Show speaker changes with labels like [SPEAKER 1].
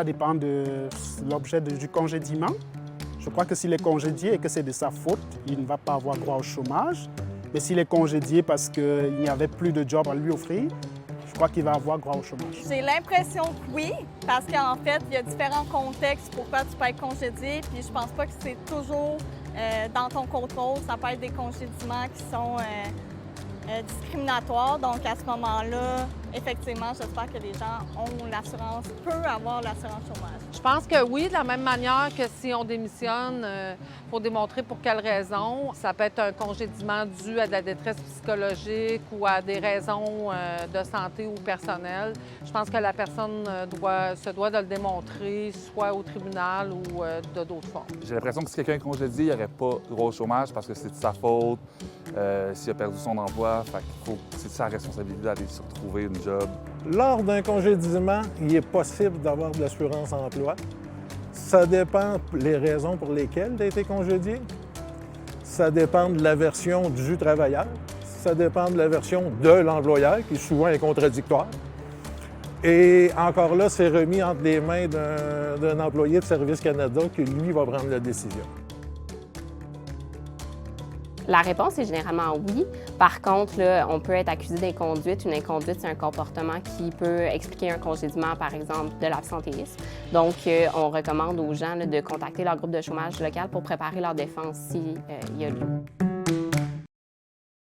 [SPEAKER 1] dépend de l'objet du congédiement. Je crois que s'il est congédié et que c'est de sa faute, il ne va pas avoir droit au chômage. Mais s'il est congédié parce qu'il n'y avait plus de job à lui offrir, je crois qu'il va avoir droit au chômage.
[SPEAKER 2] J'ai l'impression que oui, parce qu'en fait, il y a différents contextes pourquoi tu peux être congédié, puis je pense pas que c'est toujours dans ton contrôle. Ça peut être des congédiements qui sont discriminatoires. Donc, à ce moment-là, effectivement, j'espère que les gens ont l'assurance, peuvent avoir l'assurance chômage.
[SPEAKER 3] Je pense que oui, de la même manière que si on démissionne, il faut démontrer pour quelles raisons. Ça peut être un congédiement dû à de la détresse psychologique ou à des raisons de santé ou personnelles. Je pense que la personne se doit de le démontrer, soit au tribunal ou de d'autres formes.
[SPEAKER 4] J'ai l'impression que si quelqu'un est congédié, il n'y aurait pas droit au chômage parce que c'est de sa faute, s'il a perdu son emploi. C'est de sa responsabilité d'aller se retrouver une job.
[SPEAKER 5] Lors d'un congédiement, il est possible d'avoir de l'assurance-emploi. Ça dépend des raisons pour lesquelles tu as été congédié. Ça dépend de la version du travailleur. Ça dépend de la version de l'employeur, qui souvent est contradictoire. Et encore là, c'est remis entre les mains d'un employé de Service Canada qui, lui, va prendre la décision.
[SPEAKER 6] La réponse est généralement oui. Par contre, là, on peut être accusé d'inconduite. Une inconduite, c'est un comportement qui peut expliquer un congédiement, par exemple, de l'absentéisme. Donc, on recommande aux gens là, de contacter leur groupe de chômage local pour préparer leur défense s'il y a lieu.